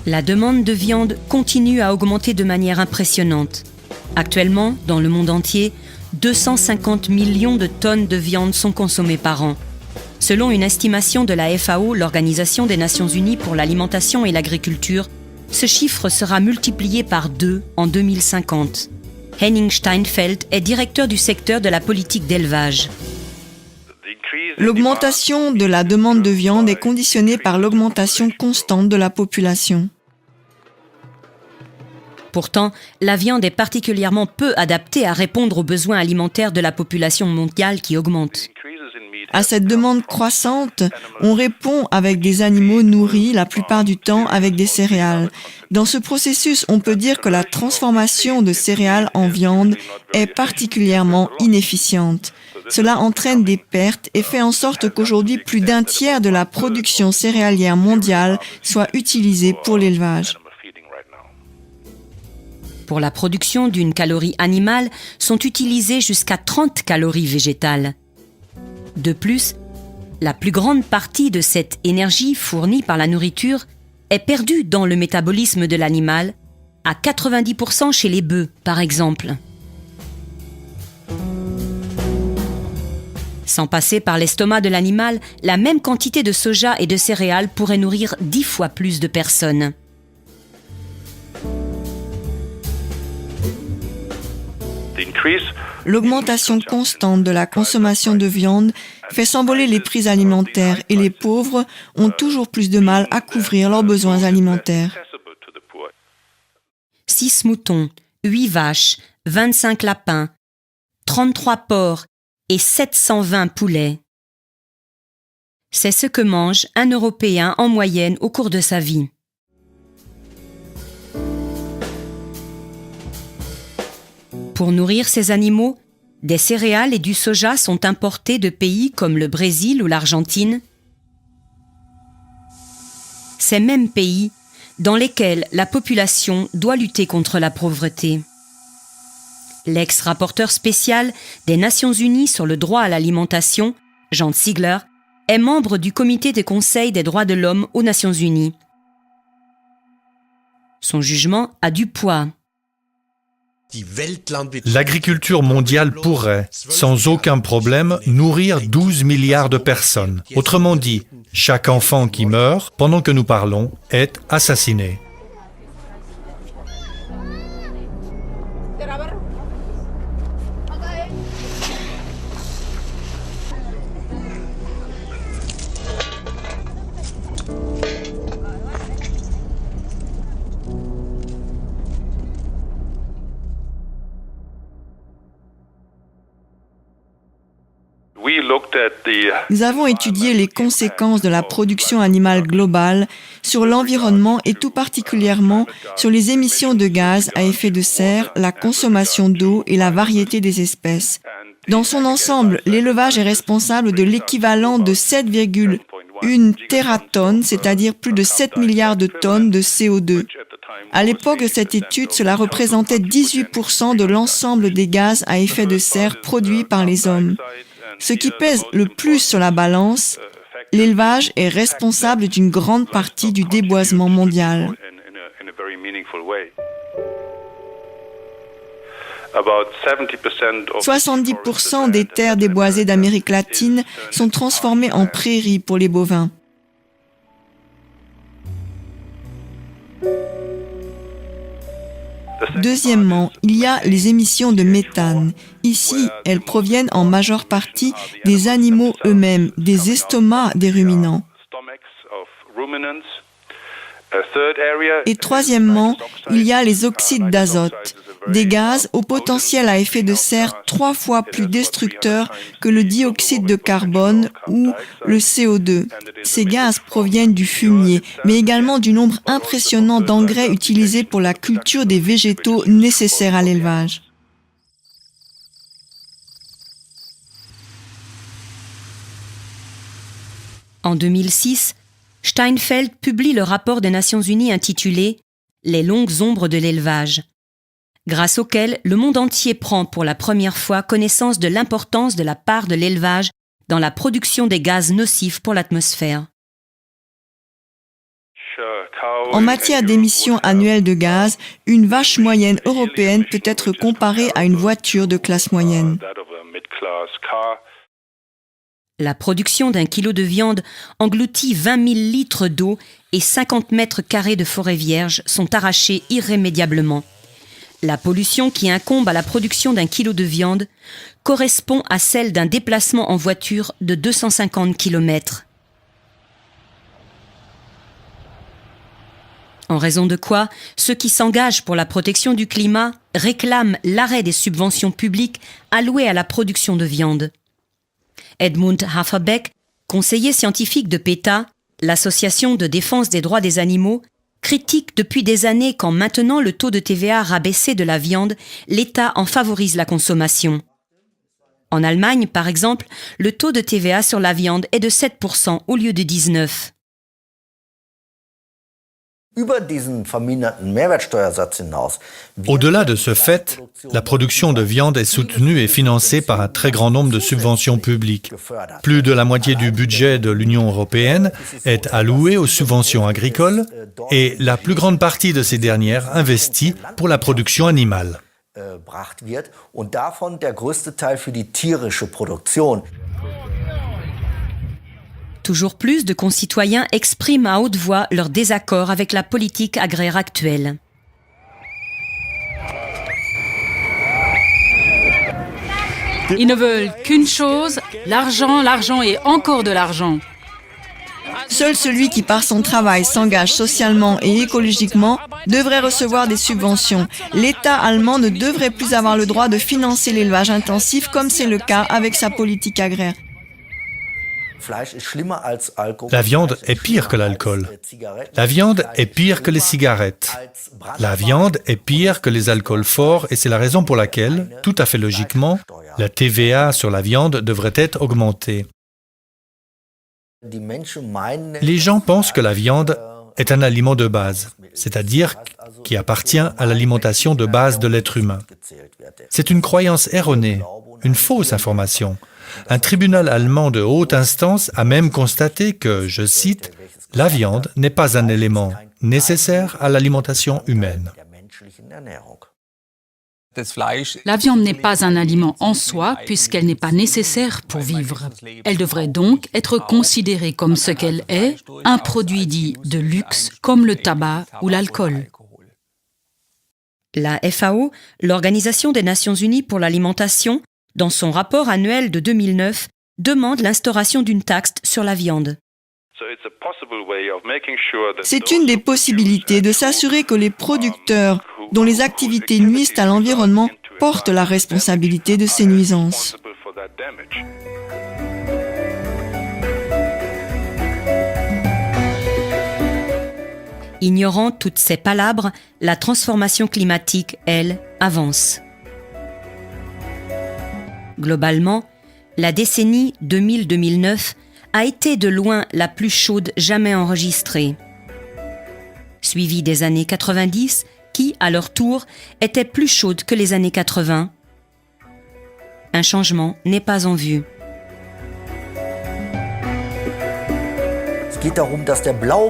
La demande de viande continue à augmenter de manière impressionnante. Actuellement, dans le monde entier, 250 millions de tonnes de viande sont consommées par an. Selon une estimation de la FAO, l'Organisation des Nations Unies pour l'alimentation et l'agriculture, ce chiffre sera multiplié par 2 en 2050. Henning Steinfeld est directeur du secteur de la politique d'élevage. L'augmentation de la demande de viande est conditionnée par l'augmentation constante de la population. Pourtant, la viande est particulièrement peu adaptée à répondre aux besoins alimentaires de la population mondiale qui augmente. À cette demande croissante, on répond avec des animaux nourris, la plupart du temps avec des céréales. Dans ce processus, on peut dire que la transformation de céréales en viande est particulièrement inefficiente. Cela entraîne des pertes et fait en sorte qu'aujourd'hui, plus d'un tiers de la production céréalière mondiale soit utilisée pour l'élevage. Pour la production d'une calorie animale, sont utilisées jusqu'à 30 calories végétales. De plus, la plus grande partie de cette énergie fournie par la nourriture est perdue dans le métabolisme de l'animal, à 90% chez les bœufs, par exemple. Sans passer par l'estomac de l'animal, la même quantité de soja et de céréales pourrait nourrir 10 fois plus de personnes. L'augmentation constante de la consommation de viande fait s'envoler les prix alimentaires et les pauvres ont toujours plus de mal à couvrir leurs besoins alimentaires. 6 moutons, 8 vaches, 25 lapins, 33 porcs et 720 poulets. C'est ce que mange un Européen en moyenne au cours de sa vie. Pour nourrir ces animaux, des céréales et du soja sont importés de pays comme le Brésil ou l'Argentine. Ces mêmes pays dans lesquels la population doit lutter contre la pauvreté. L'ex-rapporteur spécial des Nations Unies sur le droit à l'alimentation, Jean Ziegler, est membre du comité des conseils des droits de l'homme aux Nations Unies. Son jugement a du poids. L'agriculture mondiale pourrait, sans aucun problème, nourrir 12 milliards de personnes. Autrement dit, chaque enfant qui meurt, pendant que nous parlons, est assassiné. Nous avons étudié les conséquences de la production animale globale sur l'environnement et tout particulièrement sur les émissions de gaz à effet de serre, la consommation d'eau et la variété des espèces. Dans son ensemble, l'élevage est responsable de l'équivalent de 7,1 tératonnes, c'est-à-dire plus de 7 milliards de tonnes de CO2. À l'époque de cette étude, cela représentait 18% de l'ensemble des gaz à effet de serre produits par les hommes. Ce qui pèse le plus sur la balance, l'élevage est responsable d'une grande partie du déboisement mondial. 70% des terres déboisées d'Amérique latine sont transformées en prairies pour les bovins. Deuxièmement, il y a les émissions de méthane. Ici, elles proviennent en majeure partie des animaux eux-mêmes, des estomacs des ruminants. Et troisièmement, il y a les oxydes d'azote, des gaz au potentiel à effet de serre 3 fois plus destructeurs que le dioxyde de carbone ou le CO2. Ces gaz proviennent du fumier, mais également du nombre impressionnant d'engrais utilisés pour la culture des végétaux nécessaires à l'élevage. En 2006, Steinfeld publie le rapport des Nations Unies intitulé « Les longues ombres de l'élevage », grâce auquel le monde entier prend pour la première fois connaissance de l'importance de la part de l'élevage dans la production des gaz nocifs pour l'atmosphère. En matière d'émissions annuelles de gaz, une vache moyenne européenne peut être comparée à une voiture de classe moyenne. La production d'un kilo de viande engloutit 20 000 litres d'eau et 50 mètres carrés de forêt vierge sont arrachés irrémédiablement. La pollution qui incombe à la production d'un kilo de viande correspond à celle d'un déplacement en voiture de 250 km. En raison de quoi, ceux qui s'engagent pour la protection du climat réclament l'arrêt des subventions publiques allouées à la production de viande. Edmund Haferbeck, conseiller scientifique de PETA, l'association de défense des droits des animaux, critique depuis des années qu'en maintenant le taux de TVA rabaissé de la viande, l'État en favorise la consommation. En Allemagne, par exemple, le taux de TVA sur la viande est de 7% au lieu de 19%. Au-delà de ce fait, la production de viande est soutenue et financée par un très grand nombre de subventions publiques. Plus de la moitié du budget de l'Union européenne est allouée aux subventions agricoles et la plus grande partie de ces dernières investie pour la production animale. Toujours plus de concitoyens expriment à haute voix leur désaccord avec la politique agraire actuelle. Ils ne veulent qu'une chose, l'argent, l'argent et encore de l'argent. Seul celui qui par son travail s'engage socialement et écologiquement devrait recevoir des subventions. L'État allemand ne devrait plus avoir le droit de financer l'élevage intensif comme c'est le cas avec sa politique agraire. La viande est pire que l'alcool. La viande est pire que les cigarettes. La viande est pire que les alcools forts et c'est la raison pour laquelle, tout à fait logiquement, la TVA sur la viande devrait être augmentée. Les gens pensent que la viande est un aliment de base, c'est-à-dire qui appartient à l'alimentation de base de l'être humain. C'est une croyance erronée, une fausse information. Un tribunal allemand de haute instance a même constaté que, je cite, « La viande n'est pas un élément nécessaire à l'alimentation humaine ». La viande n'est pas un aliment en soi puisqu'elle n'est pas nécessaire pour vivre. Elle devrait donc être considérée comme ce qu'elle est, un produit dit de luxe comme le tabac ou l'alcool. La FAO, l'Organisation des Nations Unies pour l'alimentation, dans son rapport annuel de 2009, demande l'instauration d'une taxe sur la viande. C'est une des possibilités de s'assurer que les producteurs dont les activités nuisent à l'environnement portent la responsabilité de ces nuisances. Ignorant toutes ces palabres, la transformation climatique, elle, avance. Globalement, la décennie 2000-2009 a été de loin la plus chaude jamais enregistrée, suivie des années 90 qui, à leur tour, étaient plus chaudes que les années 80. Un changement n'est pas en vue.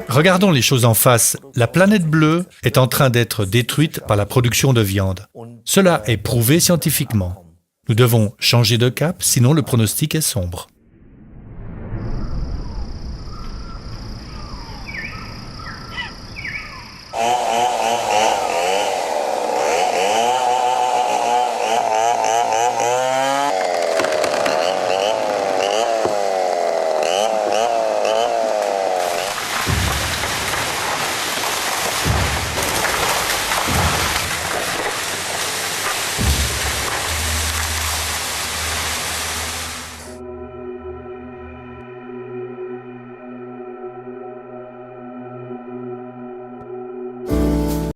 Regardons les choses en face. La planète bleue est en train d'être détruite par la production de viande. Cela est prouvé scientifiquement. Nous devons changer de cap, sinon le pronostic est sombre.